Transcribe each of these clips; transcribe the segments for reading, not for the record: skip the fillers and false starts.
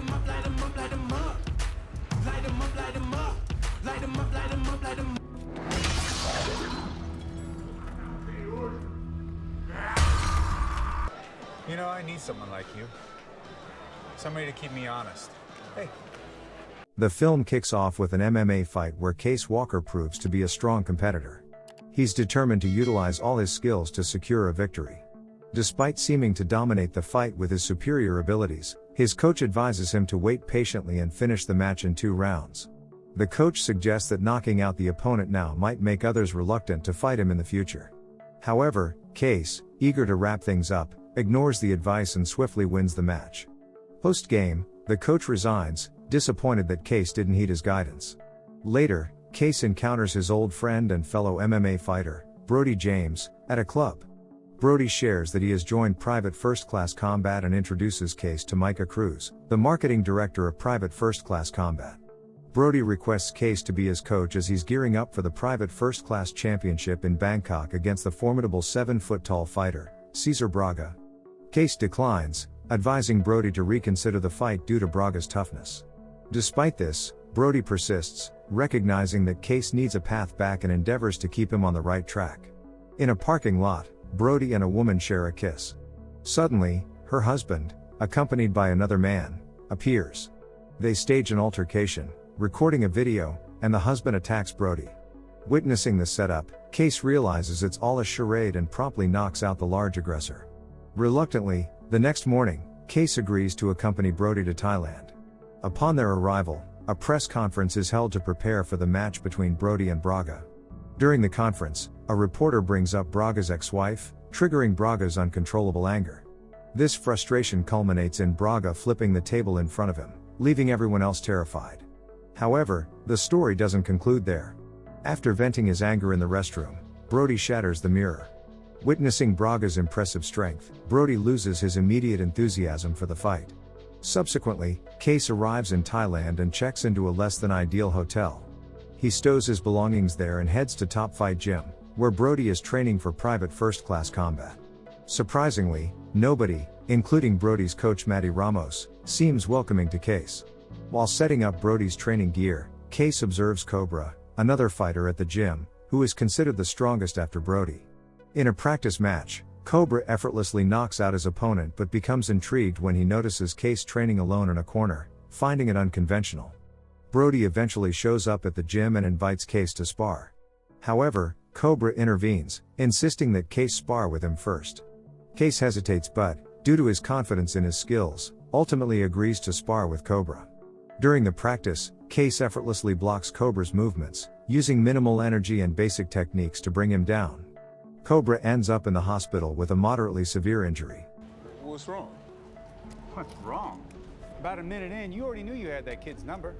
them up, light them up, light them up. Light them up, light them up. Light them up, light them up, light them up. You know, I need someone like you. Somebody to keep me honest. Hey. The film kicks off with an MMA fight where Case Walker proves to be a strong competitor. He's determined to utilize all his skills to secure a victory. Despite seeming to dominate the fight with his superior abilities, his coach advises him to wait patiently and finish the match in 2 rounds. The coach suggests that knocking out the opponent now might make others reluctant to fight him in the future. However, Case, eager to wrap things up, ignores the advice and swiftly wins the match. Post-game, the coach resigns, disappointed that Case didn't heed his guidance. Later, Case encounters his old friend and fellow MMA fighter, Brody James, at a club. Brody shares that he has joined Private First Class Combat and introduces Case to Micah Cruz, the marketing director of Private First Class Combat. Brody requests Case to be his coach as he's gearing up for the Private First Class Championship in Bangkok against the formidable 7-foot-tall fighter, Cesar Braga. Case declines, advising Brody to reconsider the fight due to Braga's toughness. Despite this, Brody persists, recognizing that Case needs a path back and endeavors to keep him on the right track. In a parking lot, Brody and a woman share a kiss. Suddenly, her husband, accompanied by another man, appears. They stage an altercation, recording a video, and the husband attacks Brody. Witnessing the setup, Case realizes it's all a charade and promptly knocks out the large aggressor. Reluctantly, the next morning, Case agrees to accompany Brody to Thailand. Upon their arrival, a press conference is held to prepare for the match between Brody and Braga. During the conference, a reporter brings up Braga's ex-wife, triggering Braga's uncontrollable anger. This frustration culminates in Braga flipping the table in front of him, leaving everyone else terrified. However, the story doesn't conclude there. After venting his anger in the restroom, Brody shatters the mirror. Witnessing Braga's impressive strength, Brody loses his immediate enthusiasm for the fight. Subsequently, Case arrives in Thailand and checks into a less-than-ideal hotel. He stows his belongings there and heads to Top Fight Gym, where Brody is training for Private First Class Combat. Surprisingly, nobody, including Brody's coach Matty Ramos, seems welcoming to Case. While setting up Brody's training gear, Case observes Cobra, another fighter at the gym, who is considered the strongest after Brody. In a practice match, Cobra effortlessly knocks out his opponent but becomes intrigued when he notices Case training alone in a corner, finding it unconventional. Brody eventually shows up at the gym and invites Case to spar. However, Cobra intervenes, insisting that Case spar with him first. Case hesitates but, due to his confidence in his skills, ultimately agrees to spar with Cobra. During the practice, Case effortlessly blocks Cobra's movements, using minimal energy and basic techniques to bring him down. Cobra ends up in the hospital with a moderately severe injury. What's wrong? What's wrong? About a minute in, you already knew you had that kid's number.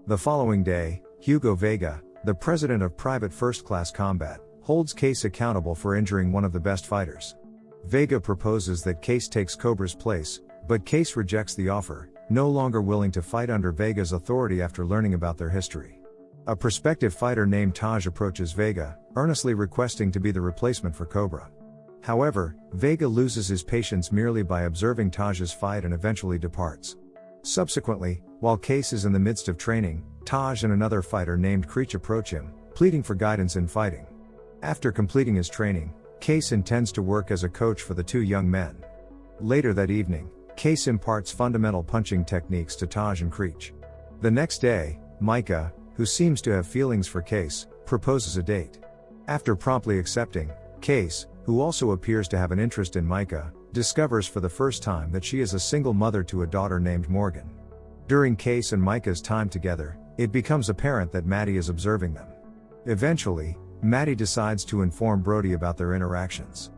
The following day, Hugo Vega, the president of Private First Class Combat, holds Case accountable for injuring one of the best fighters. Vega proposes that Case takes Cobra's place, but Case rejects the offer, no longer willing to fight under Vega's authority after learning about their history. A prospective fighter named Taj approaches Vega, earnestly requesting to be the replacement for Cobra. However, Vega loses his patience merely by observing Taj's fight and eventually departs. Subsequently, while Case is in the midst of training, Taj and another fighter named Creech approach him, pleading for guidance in fighting. After completing his training, Case intends to work as a coach for the 2 young men. Later that evening, Case imparts fundamental punching techniques to Taj and Creech. The next day, Micah, who seems to have feelings for Case, proposes a date. After promptly accepting, Case, who also appears to have an interest in Micah, discovers for the first time that she is a single mother to a daughter named Morgan. During Case and Micah's time together, it becomes apparent that Matty is observing them. Eventually, Matty decides to inform Brody about their interactions.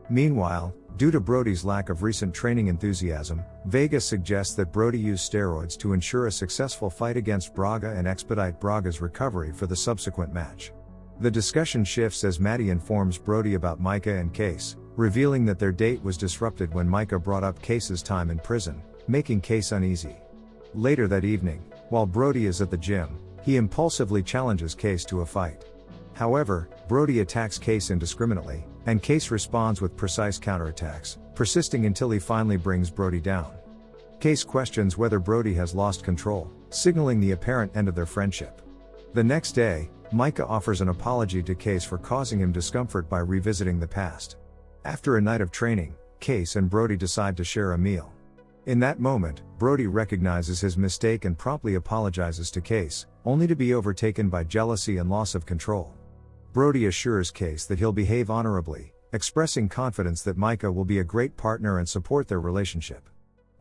Meanwhile, due to Brody's lack of recent training enthusiasm, Vega suggests that Brody use steroids to ensure a successful fight against Braga and expedite Braga's recovery for the subsequent match. The discussion shifts as Matty informs Brody about Micah and Case, revealing that their date was disrupted when Micah brought up Case's time in prison, making Case uneasy. Later that evening, while Brody is at the gym, he impulsively challenges Case to a fight. However, Brody attacks Case indiscriminately, and Case responds with precise counterattacks, persisting until he finally brings Brody down. Case questions whether Brody has lost control, signaling the apparent end of their friendship. The next day, Micah offers an apology to Case for causing him discomfort by revisiting the past. After a night of training, Case and Brody decide to share a meal. In that moment, Brody recognizes his mistake and promptly apologizes to Case, only to be overtaken by jealousy and loss of control. Brody assures Case that he'll behave honorably, expressing confidence that Micah will be a great partner and support their relationship.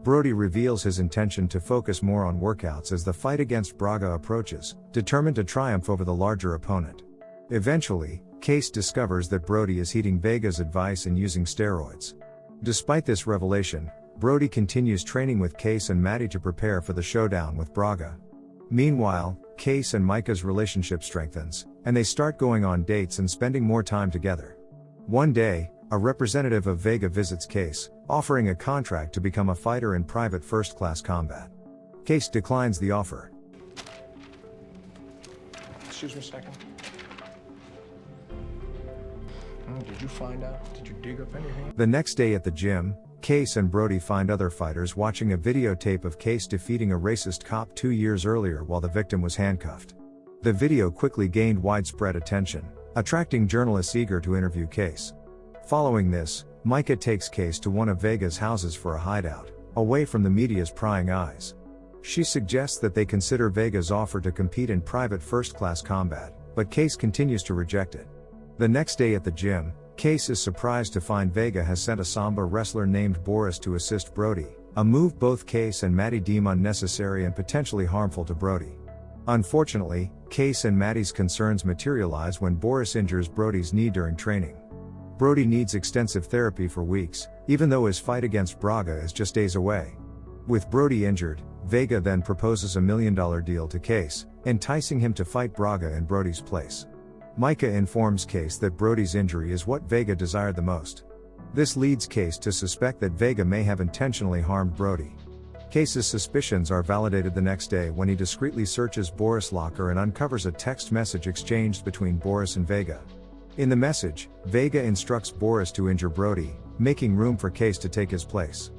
Brody reveals his intention to focus more on workouts as the fight against Braga approaches, determined to triumph over the larger opponent. Eventually, Case discovers that Brody is heeding Vega's advice and using steroids. Despite this revelation, Brody continues training with Case and Maddie to prepare for the showdown with Braga. Meanwhile, Case and Micah's relationship strengthens, and they start going on dates and spending more time together. One day, a representative of Vega visits Case, offering a contract to become a fighter in private first-class combat. Case declines the offer. Excuse me a second. Did you find out? Did you dig up anything? The next day at the gym, Case and Brody find other fighters watching a videotape of Case defeating a racist cop 2 years earlier while the victim was handcuffed. The video quickly gained widespread attention, attracting journalists eager to interview Case. Following this, Micah takes Case to one of Vega's houses for a hideout, away from the media's prying eyes. She suggests that they consider Vega's offer to compete in private first-class combat, but Case continues to reject it. The next day at the gym, Case is surprised to find Vega has sent a Samba wrestler named Boris to assist Brody, a move both Case and Maddie deem unnecessary and potentially harmful to Brody. Unfortunately, Case and Maddie's concerns materialize when Boris injures Brody's knee during training. Brody needs extensive therapy for weeks, even though his fight against Braga is just days away. With Brody injured, Vega then proposes $1 million deal to Case, enticing him to fight Braga in Brody's place. Micah informs Case that Brody's injury is what Vega desired the most. This leads Case to suspect that Vega may have intentionally harmed Brody. Case's suspicions are validated the next day when he discreetly searches Boris' locker and uncovers a text message exchanged between Boris and Vega. In the message, Vega instructs Boris to injure Brody, making room for Case to take his place.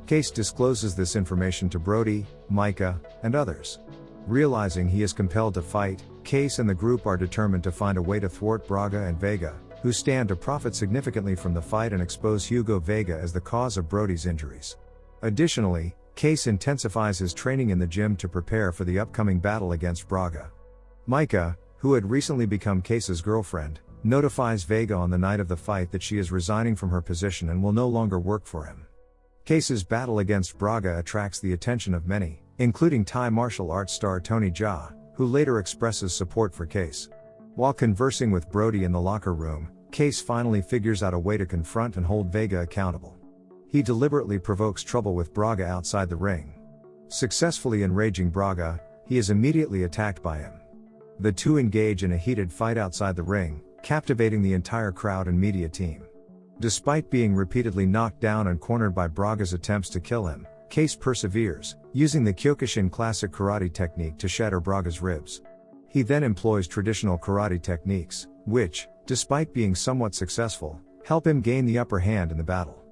Case discloses this information to Brody, Micah, and others. Realizing he is compelled to fight, Case and the group are determined to find a way to thwart Braga and Vega, who stand to profit significantly from the fight and expose Hugo Vega as the cause of Brody's injuries. Additionally, Case intensifies his training in the gym to prepare for the upcoming battle against Braga. Micah, who had recently become Case's girlfriend, notifies Vega on the night of the fight that she is resigning from her position and will no longer work for him. Case's battle against Braga attracts the attention of many, including Thai martial arts star Tony Jaa, who later expresses support for Case. While conversing with Brody in the locker room, Case finally figures out a way to confront and hold Vega accountable. He deliberately provokes trouble with Braga outside the ring. Successfully enraging Braga, he is immediately attacked by him. The two engage in a heated fight outside the ring, captivating the entire crowd and media team. Despite being repeatedly knocked down and cornered by Braga's attempts to kill him, Case perseveres, using the Kyokushin classic karate technique to shatter Braga's ribs. He then employs traditional karate techniques, which, despite being somewhat successful, help him gain the upper hand in the battle.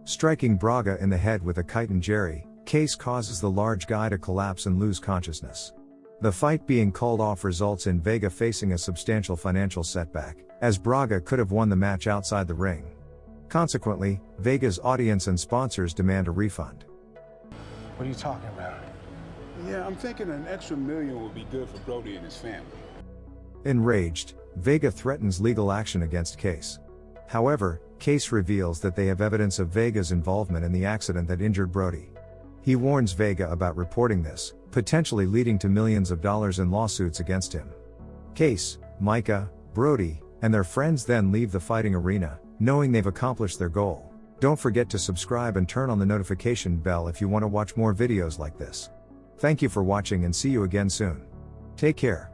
Striking Braga in the head with a chitin jerry, Case causes the large guy to collapse and lose consciousness. The fight being called off results in Vega facing a substantial financial setback, as Braga could have won the match outside the ring. Consequently, Vega's audience and sponsors demand a refund. What are you talking about? Yeah, I'm thinking an extra $1 million would be good for Brody and his family. Enraged, Vega threatens legal action against Case. However, Case reveals that they have evidence of Vega's involvement in the accident that injured Brody. He warns Vega about reporting this, potentially leading to millions of dollars in lawsuits against him. Case, Micah, Brody, and their friends then leave the fighting arena, knowing they've accomplished their goal. Don't forget to subscribe and turn on the notification bell if you want to watch more videos like this. Thank you for watching and see you again soon. Take care.